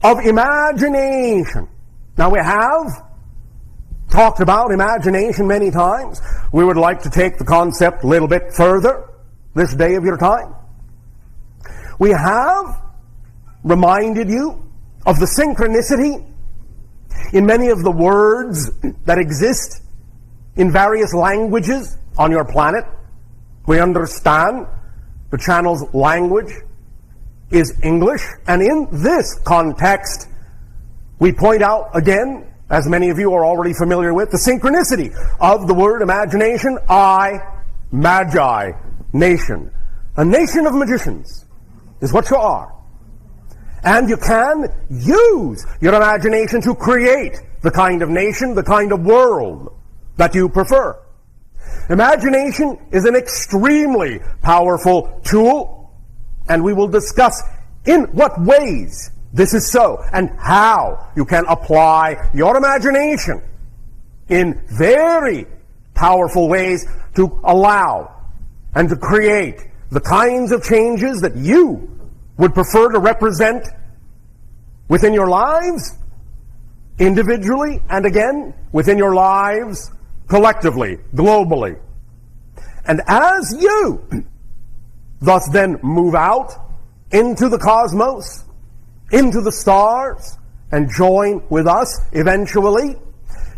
of imagination. Now, we have talked about imagination many times. We would like to take the concept a little bit further this day of your time. We have reminded you of the synchronicity in many of the words that exist in various languages on your planet. We understand the channel's language is English, and in this context, we point out again, as many of you are already familiar with, the synchronicity of the word imagination. Magi, nation. A nation of magicians is what you are. And you can use your imagination to create the kind of nation, the kind of world that you prefer. Imagination is an extremely powerful tool, and we will discuss in what ways this is so, and how you can apply your imagination in very powerful ways to allow and to create the kinds of changes that you would prefer to represent within your lives, individually, and again, within your lives, collectively, globally. And as you thus then move out into the cosmos, into the stars, and join with us eventually,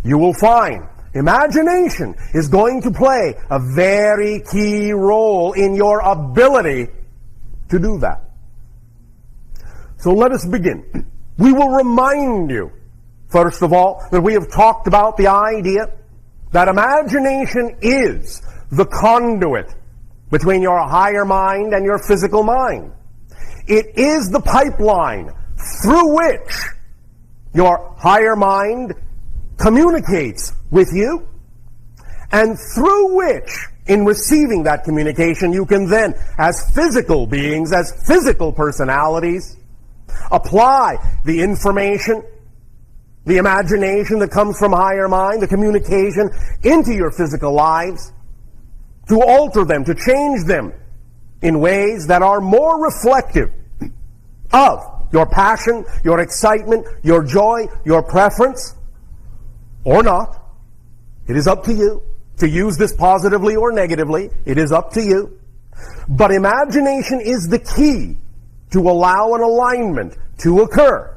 you will find imagination is going to play a very key role in your ability to do that. So let us begin. We will remind you, first of all, that we have talked about the idea that imagination is the conduit between your higher mind and your physical mind. It is the pipeline through which your higher mind communicates with you, and through which, in receiving that communication, you can then, as physical beings, as physical personalities, apply the information, the imagination that comes from higher mind, the communication, into your physical lives, to alter them, to change them in ways that are more reflective of your passion, your excitement, your joy, your preference, or not. It is up to you to use this positively or negatively. It is up to you. But imagination is the key to allow an alignment to occur.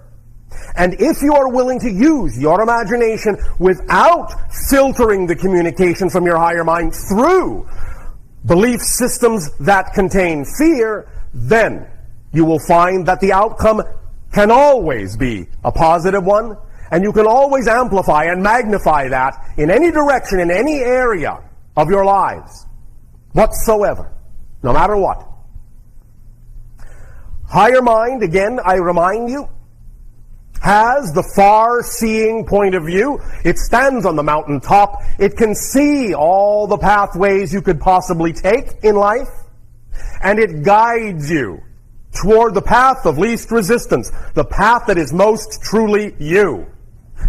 And if you are willing to use your imagination without filtering the communication from your higher mind through belief systems that contain fear, then you will find that the outcome can always be a positive one, and you can always amplify and magnify that in any direction, in any area of your lives whatsoever, no matter what. Higher mind, again, I remind you, has the far-seeing point of view. It stands on the mountaintop. It can see all the pathways you could possibly take in life, and it guides you toward the path of least resistance, the path that is most truly you.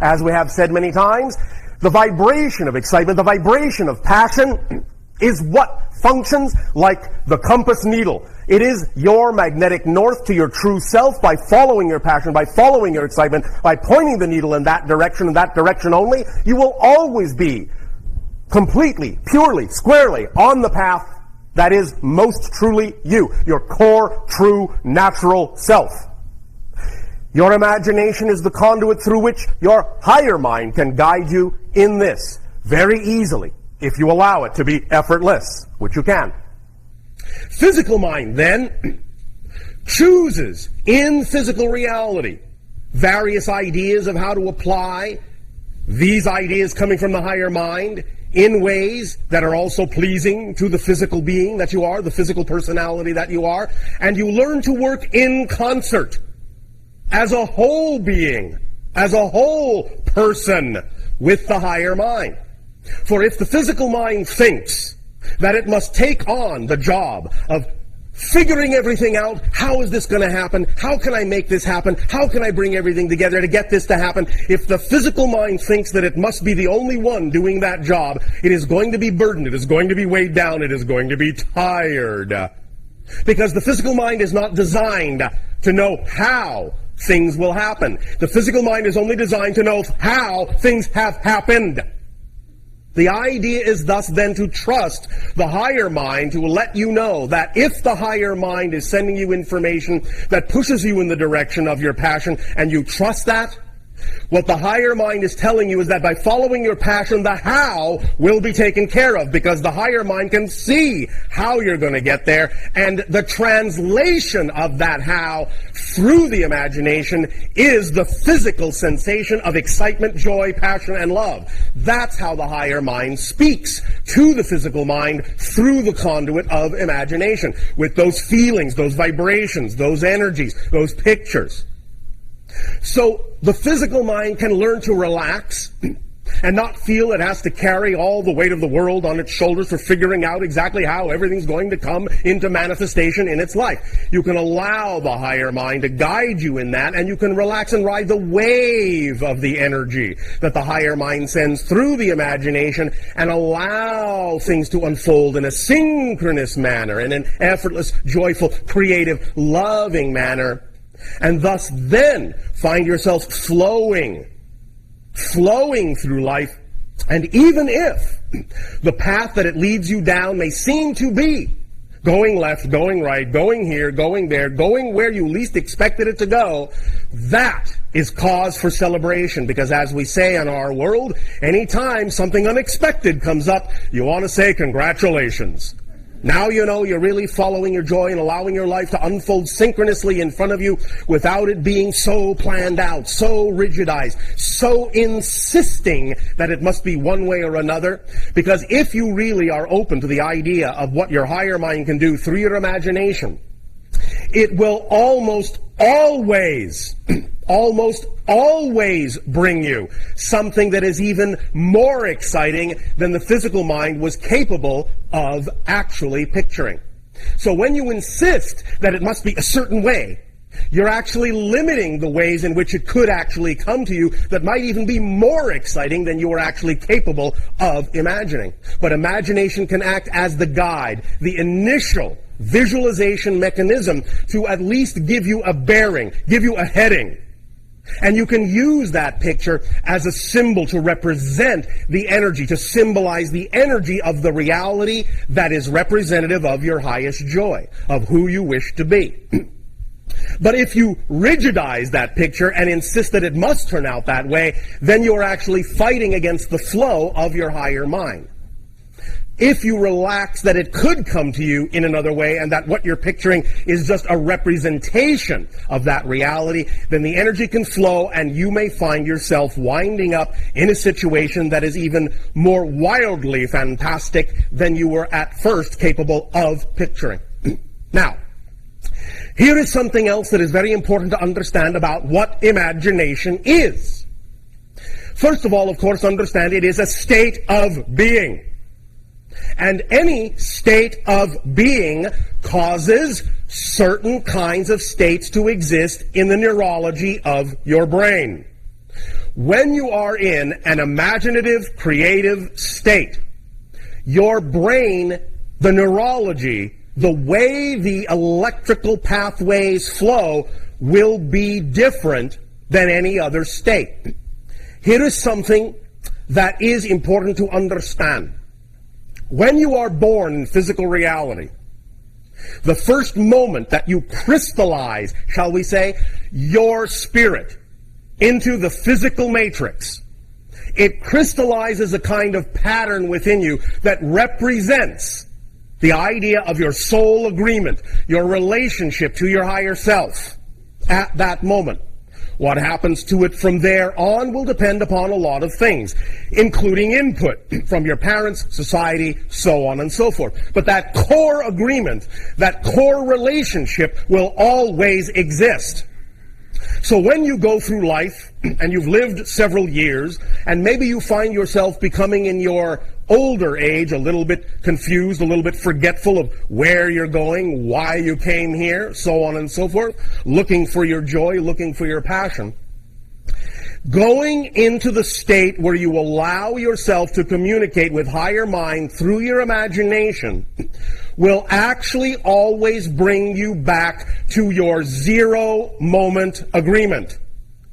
As we have said many times, the vibration of excitement, the vibration of passion is what functions like the compass needle. It is your magnetic north to your true self. By following your passion, by following your excitement, by pointing the needle in that direction and that direction only, you will always be completely, purely, squarely on the path that is most truly you, your core, true, natural self. Your imagination is the conduit through which your higher mind can guide you in this very easily, if you allow it to be effortless, which you can. Physical mind, then, chooses in physical reality various ideas of how to apply these ideas coming from the higher mind in ways that are also pleasing to the physical being that you are, the physical personality that you are, and you learn to work in concert as a whole being, as a whole person with the higher mind. For if the physical mind thinks that it must take on the job of figuring everything out, how is this going to happen? How can I make this happen? How can I bring everything together to get this to happen? If the physical mind thinks that it must be the only one doing that job, it is going to be burdened, it is going to be weighed down, it is going to be tired. Because the physical mind is not designed to know how things will happen. The physical mind is only designed to know how things have happened. The idea is thus then to trust the higher mind to let you know that if the higher mind is sending you information that pushes you in the direction of your passion and you trust that, what the higher mind is telling you is that by following your passion, the how will be taken care of, because the higher mind can see how you're going to get there, and the translation of that how through the imagination is the physical sensation of excitement, joy, passion, and love. That's how the higher mind speaks to the physical mind through the conduit of imagination, with those feelings, those vibrations, those energies, those pictures. So the physical mind can learn to relax and not feel it has to carry all the weight of the world on its shoulders for figuring out exactly how everything's going to come into manifestation in its life. You can allow the higher mind to guide you in that, and you can relax and ride the wave of the energy that the higher mind sends through the imagination and allow things to unfold in a synchronous manner, in an effortless, joyful, creative, loving manner. And thus then find yourself flowing through life. And even if the path that it leads you down may seem to be going left, going right, going here, going there, going where you least expected it to go, that is cause for celebration. Because as we say in our world, anytime something unexpected comes up, you want to say congratulations. Now you know you're really following your joy and allowing your life to unfold synchronously in front of you without it being so planned out, so rigidized, so insisting that it must be one way or another. Because if you really are open to the idea of what your higher mind can do through your imagination, it will almost always bring you something that is even more exciting than the physical mind was capable of actually picturing. So when you insist that it must be a certain way, you're actually limiting the ways in which it could actually come to you that might even be more exciting than you are actually capable of imagining. But imagination can act as the guide, the initial visualization mechanism to at least give you a bearing, give you a heading. And you can use that picture as a symbol to represent the energy, to symbolize the energy of the reality that is representative of your highest joy, of who you wish to be. But if you rigidize that picture and insist that it must turn out that way, then you're actually fighting against the flow of your higher mind. If you relax that it could come to you in another way and that what you're picturing is just a representation of that reality, then the energy can flow and you may find yourself winding up in a situation that is even more wildly fantastic than you were at first capable of picturing. Now, here is something else that is very important to understand about what imagination is. First of all, of course, understand it is a state of being. And any state of being causes certain kinds of states to exist in the neurology of your brain. When you are in an imaginative, creative state, your brain, the neurology, the way the electrical pathways flow will be different than any other state. Here is something that is important to understand. When you are born in physical reality, the first moment that you crystallize, shall we say, your spirit into the physical matrix, it crystallizes a kind of pattern within you that represents the idea of your soul agreement, your relationship to your higher self at that moment. What happens to it from there on will depend upon a lot of things, including input from your parents, society, so on and so forth. But that core agreement, that core relationship will always exist. So when you go through life and you've lived several years and maybe you find yourself becoming in your older age a little bit confused, a little bit forgetful of where you're going, why you came here, so on and so forth, looking for your joy, looking for your passion, Going into the state where you allow yourself to communicate with higher mind through your imagination will actually always bring you back to your 0 moment agreement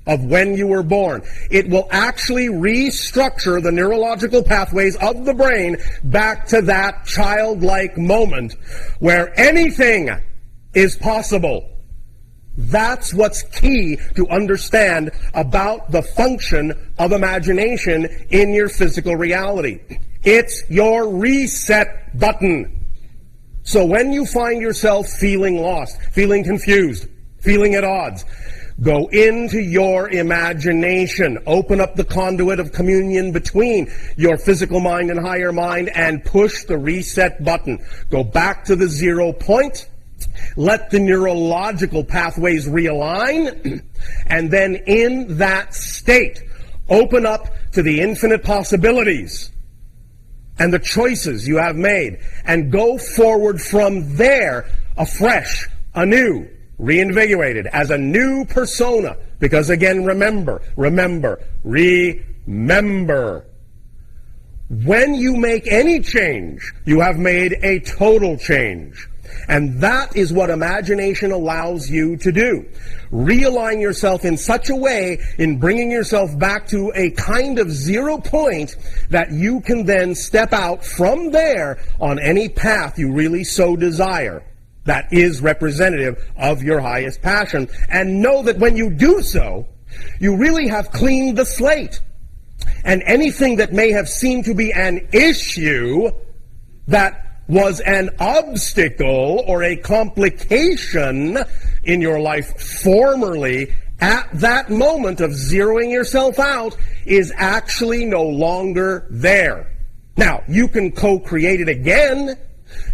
of when you were born. It will actually restructure the neurological pathways of the brain back to that childlike moment where anything is possible. That's what's key to understand about the function of imagination in your physical reality. It's your reset button. So when you find yourself feeling lost, feeling confused, feeling at odds, go into your imagination. Open up the conduit of communion between your physical mind and higher mind and push the reset button. Go back to the 0 point. Let the neurological pathways realign. And then in that state, open up to the infinite possibilities and the choices you have made. And go forward from there afresh, anew, reinvigorated as a new persona. Because again, remember. When you make any change, you have made a total change. And that is what imagination allows you to do. Realign yourself in such a way in bringing yourself back to a kind of 0 point that you can then step out from there on any path you really so desire. That is representative of your highest passion. And know that when you do so, you really have cleaned the slate. And anything that may have seemed to be an issue, that was an obstacle or a complication in your life formerly, at that moment of zeroing yourself out, is actually no longer there. Now, you can co-create it again.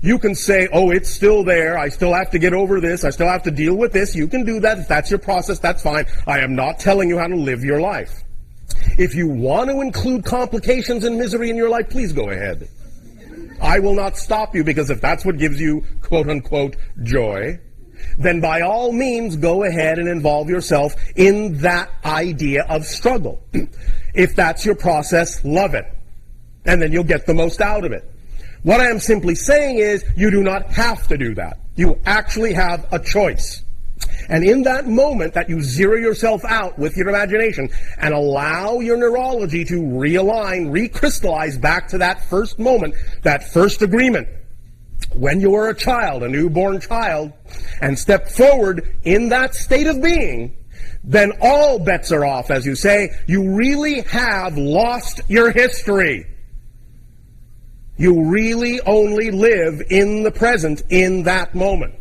You can say, oh, it's still there. I still have to get over this. I still have to deal with this. You can do that. If that's your process, that's fine. I am not telling you how to live your life. If you want to include complications and misery in your life, please go ahead. I will not stop you, because if that's what gives you, quote-unquote, joy, then by all means go ahead and involve yourself in that idea of struggle. If that's your process, love it. And then you'll get the most out of it. What I am simply saying is you do not have to do that. You actually have a choice. And in that moment that you zero yourself out with your imagination and allow your neurology to realign, recrystallize back to that first moment, that first agreement, when you were a child, a newborn child, and step forward in that state of being, then all bets are off, as you say. You really have lost your history. You really only live in the present in that moment.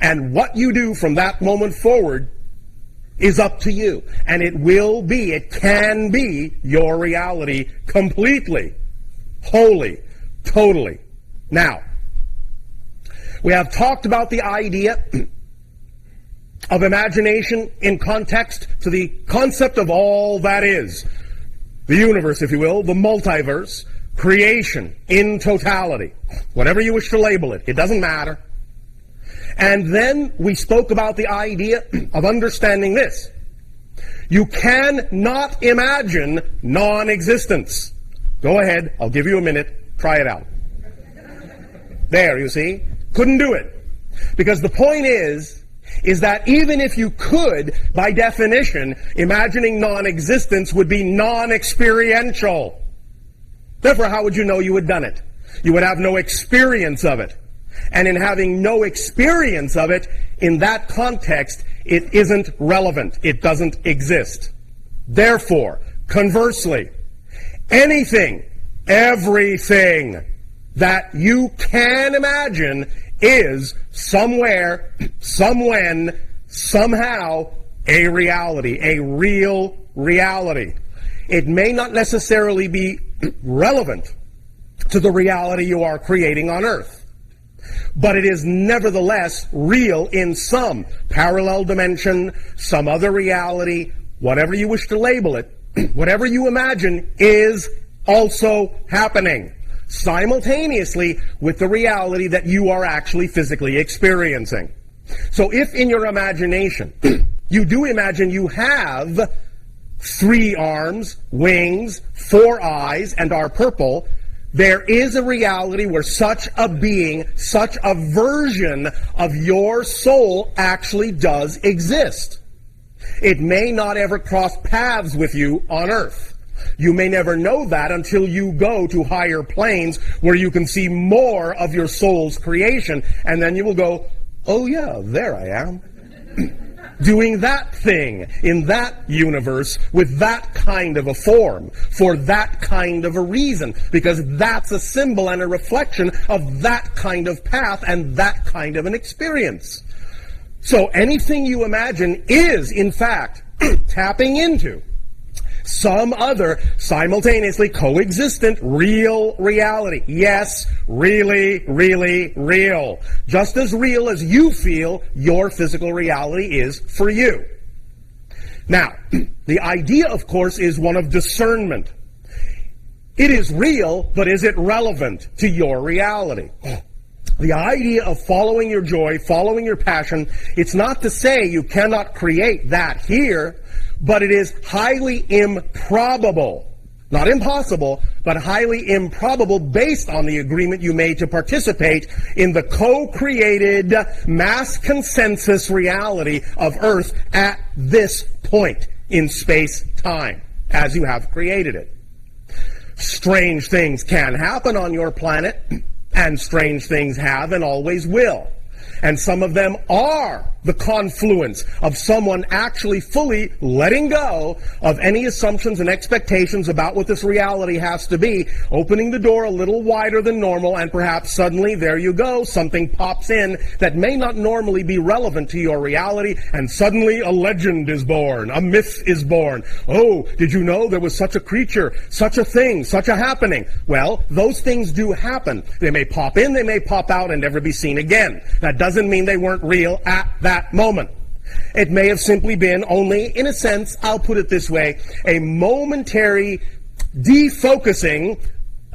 And what you do from that moment forward is up to you. And it will be, it can be your reality completely, wholly, totally. Now, we have talked about the idea of imagination in context to the concept of all that is. The universe, if you will, the multiverse, creation in totality. Whatever you wish to label it, it doesn't matter. And then we spoke about the idea of understanding this. You cannot imagine non-existence. Go ahead, I'll give you a minute, try it out. There, you see? Couldn't do it. Because the point is that even if you could, by definition, imagining non-existence would be non-experiential. Therefore, how would you know you had done it? You would have no experience of it. And in having no experience of it, in that context, it isn't relevant. It doesn't exist. Therefore, conversely, anything, everything that you can imagine is somewhere, somewhen, somehow a reality, a real reality. It may not necessarily be relevant to the reality you are creating on Earth, but it is nevertheless real in some parallel dimension, some other reality, whatever you wish to label it. Whatever you imagine is also happening simultaneously with the reality that you are actually physically experiencing. So if in your imagination you do imagine you have 3 arms, wings, 4 eyes, and are purple, there is a reality where such a being, such a version of your soul actually does exist. It may not ever cross paths with you on earth. You may never know that until you go to higher planes where you can see more of your soul's creation, and then you will go, oh yeah, there I am. Doing that thing in that universe with that kind of a form, for that kind of a reason, because that's a symbol and a reflection of that kind of path and that kind of an experience. So anything you imagine is, in fact, tapping into some other simultaneously coexistent real reality. Yes, really, really real. Just as real as you feel your physical reality is for you. Now, the idea, of course, is one of discernment. It is real, but is it relevant to your reality? The idea of following your joy, following your passion, it's not to say you cannot create that here, but it is highly improbable, not impossible, but highly improbable based on the agreement you made to participate in the co-created mass consensus reality of Earth at this point in space-time, as you have created it. Strange things can happen on your planet, and strange things have and always will. And some of them are the confluence of someone actually fully letting go of any assumptions and expectations about what this reality has to be, opening the door a little wider than normal, and perhaps suddenly, there you go, something pops in that may not normally be relevant to your reality, and suddenly a legend is born, a myth is born. Oh, did you know there was such a creature, such a thing, such a happening? Well, those things do happen. They may pop in, they may pop out, and never be seen again. That doesn't mean they weren't real at that moment. It may have simply been only, in a sense, I'll put it this way, a momentary defocusing,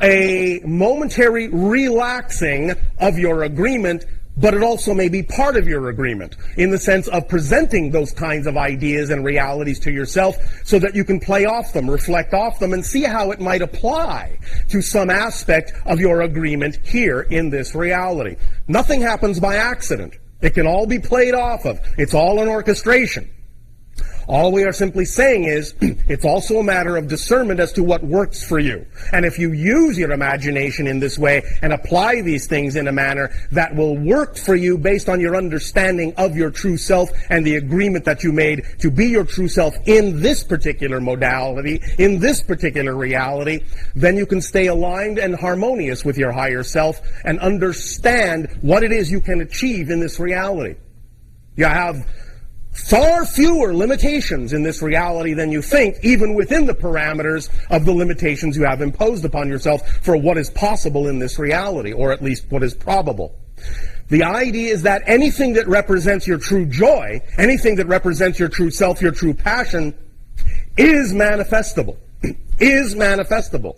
a momentary relaxing of your agreement, but it also may be part of your agreement in the sense of presenting those kinds of ideas and realities to yourself so that you can play off them, reflect off them, and see how it might apply to some aspect of your agreement here in this reality. Nothing happens by accident. It can all be played off of. It's all an orchestration. All we are simply saying is, it's also a matter of discernment as to what works for you. And if you use your imagination in this way and apply these things in a manner that will work for you based on your understanding of your true self and the agreement that you made to be your true self in this particular modality, in this particular reality, then you can stay aligned and harmonious with your higher self and understand what it is you can achieve in this reality. You have far fewer limitations in this reality than you think, even within the parameters of the limitations you have imposed upon yourself for what is possible in this reality, or at least what is probable. The idea is that anything that represents your true joy, anything that represents your true self, your true passion, is manifestable. Is manifestable.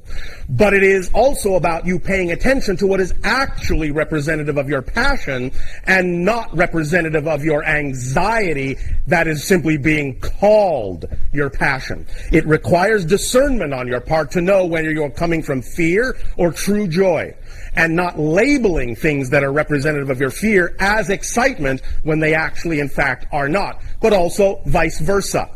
But it is also about you paying attention to what is actually representative of your passion and not representative of your anxiety that is simply being called your passion. It requires discernment on your part to know whether you're coming from fear or true joy, and not labeling things that are representative of your fear as excitement when they actually in fact are not, but also vice versa.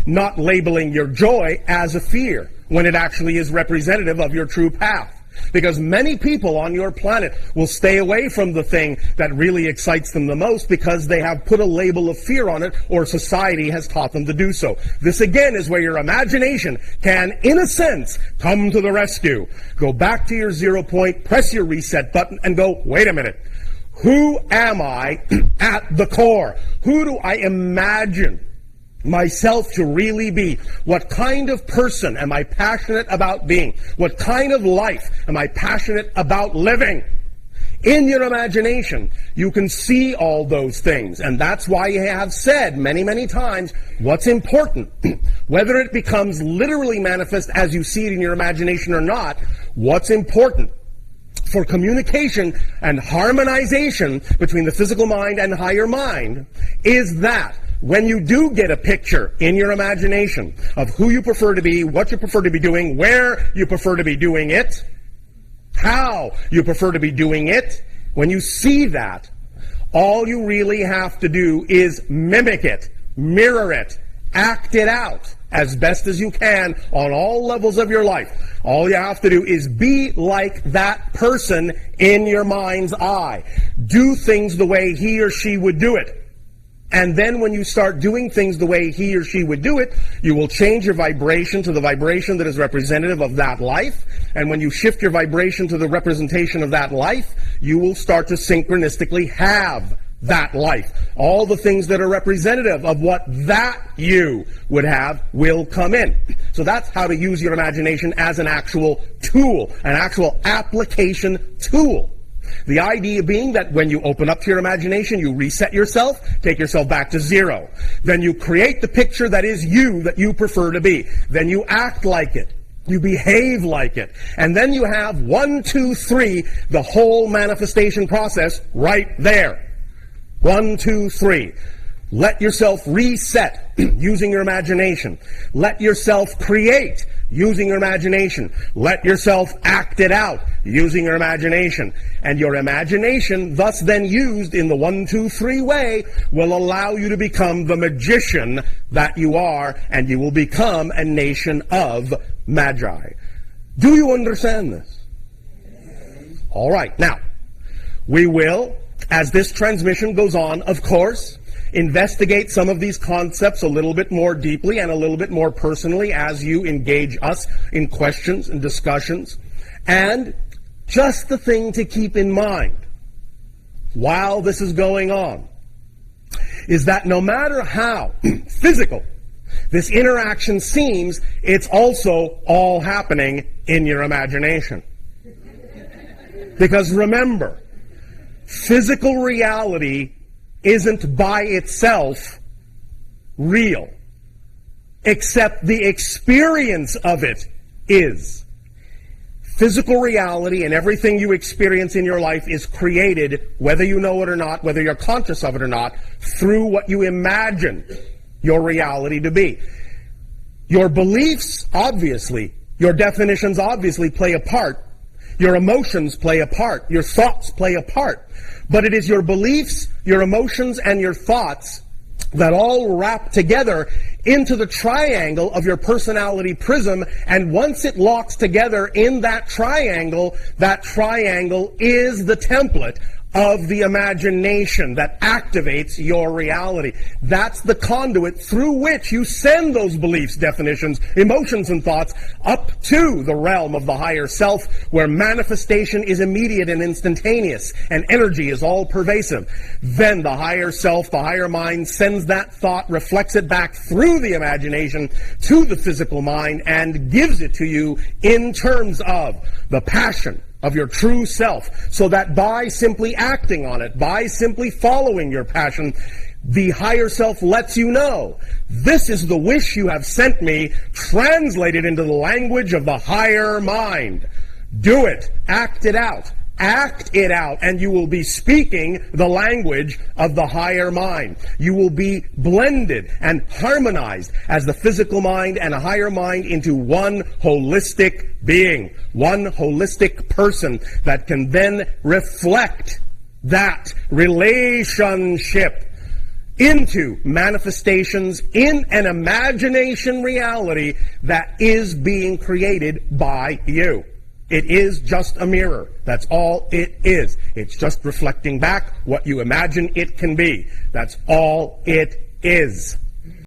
Not labeling your joy as a fear when it actually is representative of your true path. Because many people on your planet will stay away from the thing that really excites them the most because they have put a label of fear on it, or society has taught them to do so. This again is where your imagination can, in a sense, come to the rescue. Go back to your 0 point, press your reset button, and go, wait a minute. Who am I at the core? Who do I imagine myself to really be? What kind of person am I passionate about being? What kind of life am I passionate about living? In your imagination, you can see all those things, and that's why you have said many, many times what's important. Whether it becomes literally manifest as you see it in your imagination or not, what's important for communication and harmonization between the physical mind and higher mind is that when you do get a picture in your imagination of who you prefer to be, what you prefer to be doing, where you prefer to be doing it, how you prefer to be doing it, when you see that, all you really have to do is mimic it, mirror it, act it out as best as you can on all levels of your life. All you have to do is be like that person in your mind's eye. Do things the way he or she would do it. And then when you start doing things the way he or she would do it, you will change your vibration to the vibration that is representative of that life. And when you shift your vibration to the representation of that life, you will start to synchronistically have that life. All the things that are representative of what that you would have will come in. So that's how to use your imagination as an actual tool, an actual application tool. The idea being that when you open up to your imagination, you reset yourself, take yourself back to zero. Then you create the picture that is you, that you prefer to be. Then you act like it. You behave like it. And then you have 1, 2, 3, the whole manifestation process right there. 1, 2, 3. Let yourself reset using your imagination. Let yourself create using your imagination. Let yourself act it out using your imagination. And your imagination, thus then used in the 1, 2, 3 way, will allow you to become the magician that you are, and you will become a nation of magi. Do you understand this? All right. Now, we will, as this transmission goes on, of course, investigate some of these concepts a little bit more deeply and a little bit more personally as you engage us in questions and discussions. And just the thing to keep in mind while this is going on is that no matter how physical this interaction seems, it's also all happening in your imagination. Because remember, physical reality isn't by itself real, except the experience of it is. Physical reality and everything you experience in your life is created, whether you know it or not, whether you're conscious of it or not, through what you imagine your reality to be. Your beliefs, obviously, your definitions obviously play a part. Your emotions play a part. Your thoughts play a part. But it is your beliefs, your emotions, and your thoughts that all wrap together into the triangle of your personality prism, and once it locks together in that triangle is the template of the imagination that activates your reality. That's the conduit through which you send those beliefs, definitions, emotions, and thoughts up to the realm of the higher self, where manifestation is immediate and instantaneous, and energy is all pervasive. Then the higher self, the higher mind, sends that thought, reflects it back through the imagination to the physical mind, and gives it to you in terms of the passion of your true self, so that by simply acting on it, by simply following your passion, the higher self lets you know, this is the wish you have sent me, translated into the language of the higher mind. Do it. Act it out. Act it out, and you will be speaking the language of the higher mind. You will be blended and harmonized as the physical mind and a higher mind into one holistic being, one holistic person that can then reflect that relationship into manifestations in an imagination reality that is being created by you. It is just a mirror. That's all it is. It's just reflecting back what you imagine it can be. That's all it is.